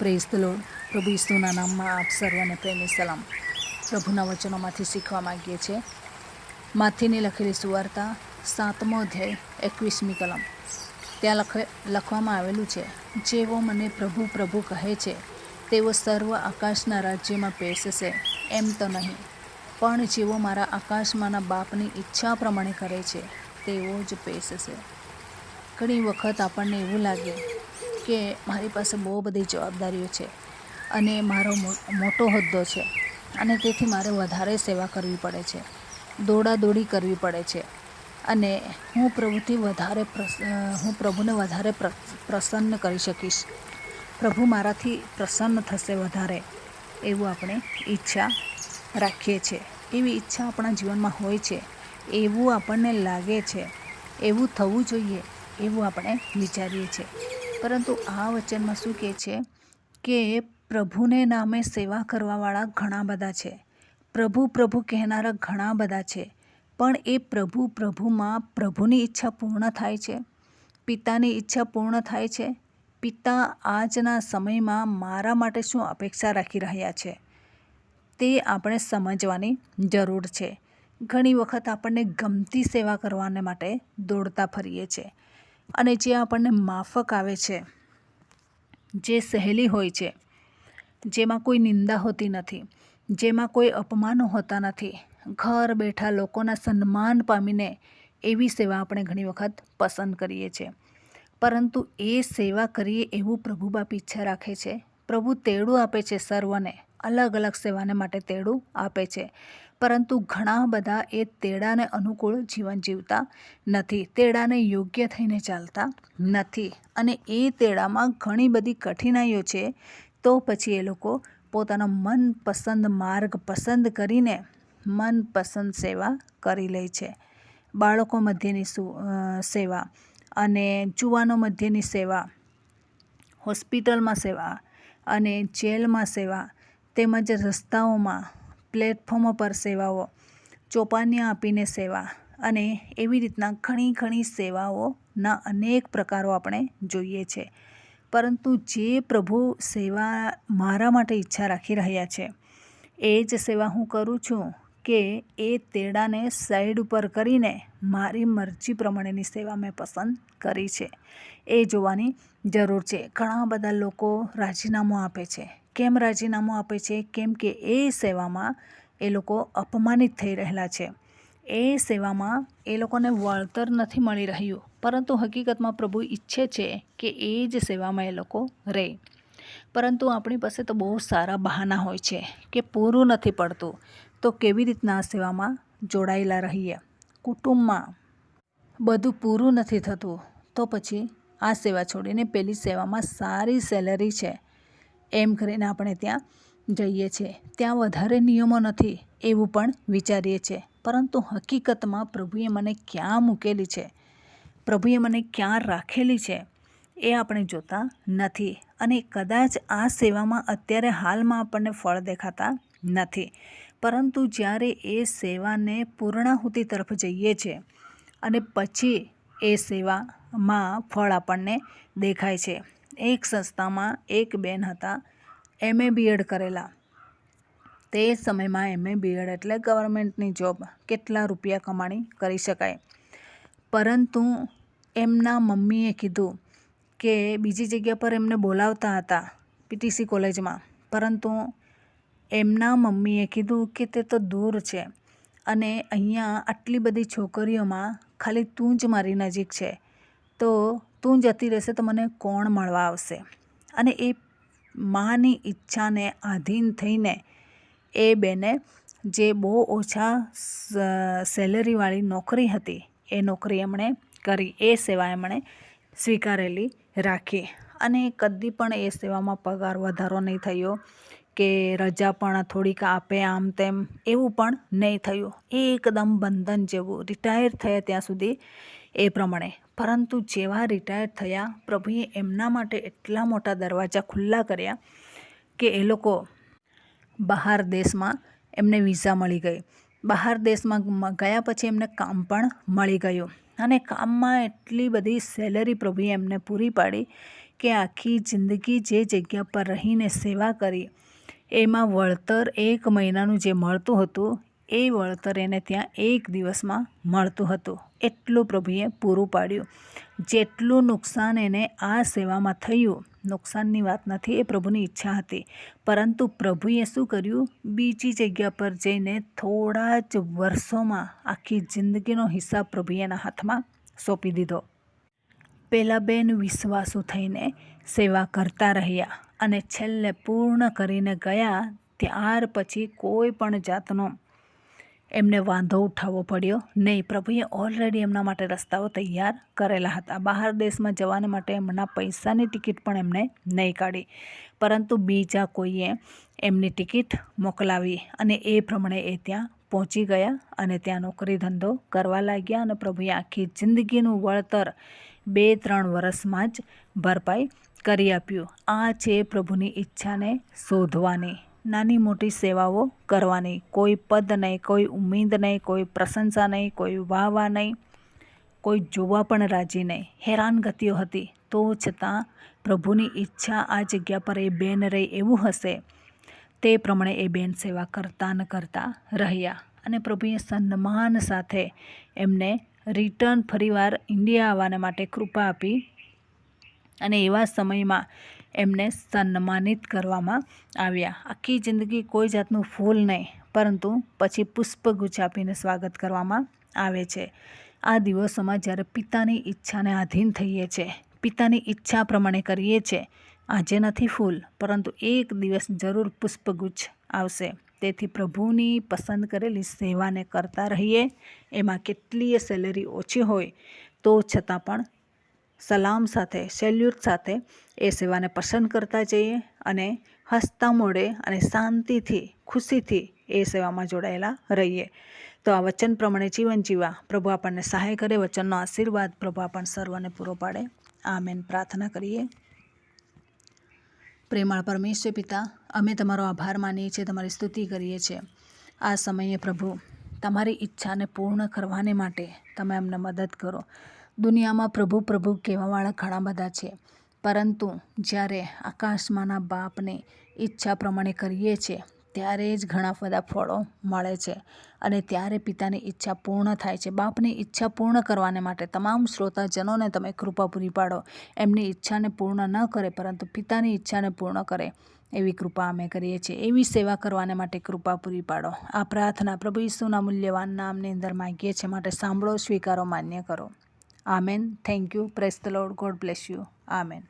Praise the lord. પ્રભુ ઈસુના નામમાં આપ સર્વને પ્રેમી સલામ. પ્રભુના વચનોમાંથી શીખવા માગીએ છીએ. માથીની લખેલી સુવાર્તા 7મો અધ્યાય 21મી કલમ. ત્યાં લખવામાં આવેલું છે, જેવો મને પ્રભુ પ્રભુ કહે છે તેઓ સર્વ આકાશના રાજ્યમાં પેશશે એમ તો નહીં, પણ જેવો મારા આકાશમાંના બાપની ઈચ્છા પ્રમાણે કરે છે તેવો જ પેશશે. ઘણી વખત આપણને એવું લાગે કે મારી પાસે બહુ બધી જવાબદારીઓ છે અને મારો મોટો હોદ્દો છે અને તેથી મારે વધારે સેવા કરવી પડે છે, દોડાદોડી કરવી પડે છે અને હું પ્રભુને વધારે પ્રસન્ન કરી શકીશ, પ્રભુ મારાથી પ્રસન્ન થશે વધારે, એવું આપણે ઈચ્છા રાખીએ છીએ. એવી ઈચ્છા આપણા જીવનમાં હોય છે, એવું આપણને લાગે છે, એવું થવું જોઈએ એવું આપણે વિચારીએ છીએ. પરંતુ આ વચનમાં શું કહે છે કે પ્રભુને નામે સેવા કરવાવાળા ઘણા બધા છે, પ્રભુ પ્રભુ કહેનારા ઘણા બધા છે, પણ એ પ્રભુમાં પ્રભુની ઈચ્છા પૂર્ણ થાય છે, પિતાની ઈચ્છા પૂર્ણ થાય છે. પિતા આજના સમયમાં મારા માટે શું અપેક્ષા રાખી રહ્યા છે તે આપણે સમજવાની જરૂર છે. ઘણી વખત આપણને ગમતી સેવા કરવાને માટે દોડતા ફરીએ છીએ અને જે આપણને માફક આવે છે, જે સહેલી હોય છે, જેમાં કોઈ નિંદા હોતી નથી, જેમાં કોઈ અપમાનો હોતા નથી, ઘર બેઠા લોકોના સન્માન પામીને એવી સેવા આપણે ઘણી વખત પસંદ કરીએ છીએ. પરંતુ એ સેવા કરીએ એવું પ્રભુ બાપ ઈચ્છા રાખે છે. પ્રભુ તેડું આપે છે, સર્વને અલગ અલગ સેવાને માટે તેડું આપે છે, પરંતુ ઘણા બધા એ તેડાને અનુકૂળ જીવન જીવતા નથી, તેડાને યોગ્ય થઈને ચાલતા નથી અને એ તેડામાં ઘણી બધી કઠિનાઈઓ છે. તો પછી એ લોકો પોતાનો મનપસંદ માર્ગ પસંદ કરીને મનપસંદ સેવા કરી લે છે. બાળકો મધ્યની સેવા અને જુવાનો મધ્યની સેવા, હોસ્પિટલમાં સેવા અને જેલમાં સેવા, તેમજ રસ્તાઓમાં પ્લેટફોર્મ પર સેવાઓ, ચોપાનિયા આપીને સેવા અને એવી રીતના ઘણી સેવાઓના અનેક પ્રકારો આપણે જોઈએ છે. પરંતુ જે પ્રભુ સેવા મારા માટે ઈચ્છા રાખી રહ્યા છે એ જ સેવા હું કરું છું કે એ તેડાને સાઈડ ઉપર કરીને મારી મરજી પ્રમાણેની સેવા મેં પસંદ કરી છે, એ જોવાની જરૂર છે. ઘણા બધા લોકો રાજીનામું આપે છે. કેમ રાજીનામું આપે છે? કેમ કે એ સેવામાં એ લોકો અપમાનિત થઈ રહેલા છે, એ સેવામાં એ લોકોને વળતર નથી મળી રહ્યું, પરંતુ હકીકતમાં પ્રભુ ઈચ્છે છે કે એ જ સેવામાં એ લોકો રહે. પરંતુ આપણી પાસે તો બહુ સારા બહાના હોય છે કે પૂરું નથી પડતું, તો કેવી રીતના આ સેવામાં જોડાયેલા રહીએ. કુટુંબમાં બધું પૂરું નથી થતું તો પછી આ સેવા છોડીને પેલી સેવામાં સારી સેલરી છે એમ કરીને આપણે ત્યાં જઈએ છીએ. ત્યાં વધારે નિયમો નથી એવું પણ વિચારીએ છીએ, પરંતુ હકીકતમાં પ્રભુએ મને ક્યાં મૂકેલી છે, પ્રભુએ મને ક્યાં રાખેલી છે એ આપણે જોતા નથી. અને કદાચ આ સેવામાં અત્યારે હાલમાં આપણને ફળ દેખાતા નથી, પરંતુ જ્યારે એ સેવાને પૂર્ણાહુતિ તરફ જઈએ છીએ અને પછી એ સેવામાં ફળ આપણને દેખાય છે. એક સંસ્થામાં એક બેન હતા, MA BEd કરેલા. તે સમયમાં MA BEd એટલે ગવર્મેન્ટની જોબ, કેટલા રૂપિયા કમાણી કરી શકાય. પરંતુ એમના મમ્મીએ કીધું કે બીજી જગ્યા પર એમને બોલાવતા હતા PTC કોલેજમાં, પરંતુ એમના મમ્મીએ કીધું કે તે તો દૂર છે અને અહીંયા આટલી બધી છોકરીઓમાં ખાલી તું જ મારી નજીક છે, તો તું જતી રહેશે તો મને કોણ મળવા આવશે. અને એ માની ઈચ્છાને આધીન થઈને એ બેને જે બહુ ઓછા સેલરીવાળી નોકરી હતી એ નોકરી એમણે કરી, એ સેવા એમણે સ્વીકારેલી રાખી અને કદી પણ એ સેવામાં પગાર વધારો નહીં થયો કે રજા પણ થોડીક આપે આમ તેમ એવું પણ નહીં થયું. એકદમ બંધન જેવું રિટાયર થયા ત્યાં સુધી એ પ્રમાણે. પરંતુ જેવા રિટાયર થયા, પ્રભુએ એમના માટે એટલા મોટા દરવાજા ખુલ્લા કર્યા કે એ લોકો બહાર દેશમાં એમને વિઝા મળી ગઈ. બહાર દેશમાં ગયા પછી એમને કામ પણ મળી ગયું અને કામમાં એટલી બધી સેલરી પ્રભુએ એમને પૂરી પાડી કે આખી જિંદગી જે જગ્યા પર રહીને સેવા કરી એમાં વળતર 1 મહિનાનું જે મળતું હતું એ વળતર એને ત્યાં 1 દિવસમાં મળતું હતું. એટલું પ્રભુએ પૂરું પાડ્યું. જેટલું નુકસાન એને આ સેવામાં થયું, નુકસાનની વાત નથી, એ પ્રભુની ઈચ્છા હતી, પરંતુ પ્રભુએ શું કર્યું, બીજી જગ્યા પર જઈને થોડા જ વર્ષોમાં આખી જિંદગીનો હિસાબ પ્રભુએ એના હાથમાં સોંપી દીધો. પેલા બેન વિશ્વાસુ થઈને સેવા કરતા રહ્યા અને છેલ્લે પૂર્ણ કરીને ગયા. ત્યાર પછી કોઈ પણ જાતનો એમને વાંધો ઉઠાવવો પડ્યો નહીં. પ્રભુએ ઓલરેડી એમના માટે રસ્તાઓ તૈયાર કરેલા હતા. બહાર દેશમાં જવાને માટે એમના પૈસાની ટિકિટ પણ એમને નહીં કાઢી, પરંતુ બીજા કોઈએ એમની ટિકિટ મોકલાવી અને એ પ્રમાણે એ ત્યાં પહોંચી ગયા અને ત્યાં નોકરી ધંધો કરવા લાગ્યા અને પ્રભુએ આખી જિંદગીનું વળતર 2-3 વર્ષમાં જ ભરપાઈ કરી આપ્યું. આ છે પ્રભુની ઈચ્છાને શોધવાની, નાની મોટી સેવાઓ કરવાની, કોઈ પદ નહીં, કોઈ ઉમ્મીદ નહીં, કોઈ પ્રશંસા નહીં, કોઈ વાહવા નહીં, કોઈ જોવા પણ રાજી નહીં. હેરાનગતિઓ હતી, તો છતાં પ્રભુની ઈચ્છા આ જગ્યા પર એ બેન રહી એવું હશે તે પ્રમાણે એ બેન સેવા કરતા ને કરતા રહ્યા અને પ્રભુએ સન્માન સાથે એમને રિટર્ન ફરીવાર ઇન્ડિયા આવવાને માટે કૃપા આપી અને એવા સમયમાં એમને સન્માનિત કરવામાં આવ્યા. આખી જિંદગી કોઈ જાતનું ફૂલ નહીં, પરંતુ પછી પુષ્પગુચ્છ આપીને સ્વાગત કરવામાં આવે છે. આ દિવસોમાં જ્યારે પિતાની ઈચ્છાને આધીન થઈએ છીએ, પિતાની ઈચ્છા પ્રમાણે કરીએ છીએ, આજે નથી ફૂલ, પરંતુ એક દિવસ જરૂર પુષ્પગુચ્છ આવશે. તેથી પ્રભુની પસંદ કરેલી સેવાને કરતા રહીએ. એમાં કેટલીય સેલેરી ઓછી હોય તો છતાં પણ સલામ સાથે, સેલ્યુટ સાથે એ સેવાને પસંદ કરતા જઈએ અને હસતા મોઢે અને શાંતિથી, ખુશીથી એ સેવામાં જોડાયેલા રહીએ. તો આ વચન પ્રમાણે જીવન જીવવા પ્રભુ આપણને સહાય કરે. વચનનો આશીર્વાદ પ્રભુ આપણને સર્વને પૂરો પાડે. આમેન. પ્રાર્થના કરીએ. પ્રેમાળ પરમેશ્વર પિતા, અમે તમારો આભાર માનીએ છીએ, તમારી સ્તુતિ કરીએ છીએ. આ સમયે પ્રભુ તમારી ઈચ્છાને પૂર્ણ કરવાને માટે તમે અમને મદદ કરો. દુનિયામાં પ્રભુ પ્રભુ કહેવાવાળા ઘણા બધા છે, પરંતુ જ્યારે આકાશમાંના બાપની ઈચ્છા પ્રમાણે કરીએ છીએ ત્યારે જ ઘણા બધા ફળો મળે છે અને ત્યારે પિતાની ઈચ્છા પૂર્ણ થાય છે. બાપની ઈચ્છા પૂર્ણ કરવાને માટે તમામ શ્રોતાજનોને તમે કૃપા પૂરી પાડો. એમની ઈચ્છાને પૂર્ણ ન કરે, પરંતુ પિતાની ઈચ્છાને પૂર્ણ કરે એવી કૃપા અમે કરીએ છીએ. એવી સેવા કરવાને માટે કૃપા પૂરી પાડો. આ પ્રાર્થના પ્રભુ ઈસુના મૂલ્યવાન નામની અંદર માગીએ છીએ, માટે સાંભળો, સ્વીકારો, માન્ય કરો. Amen. Thank you. Praise the lord. God bless you. Amen.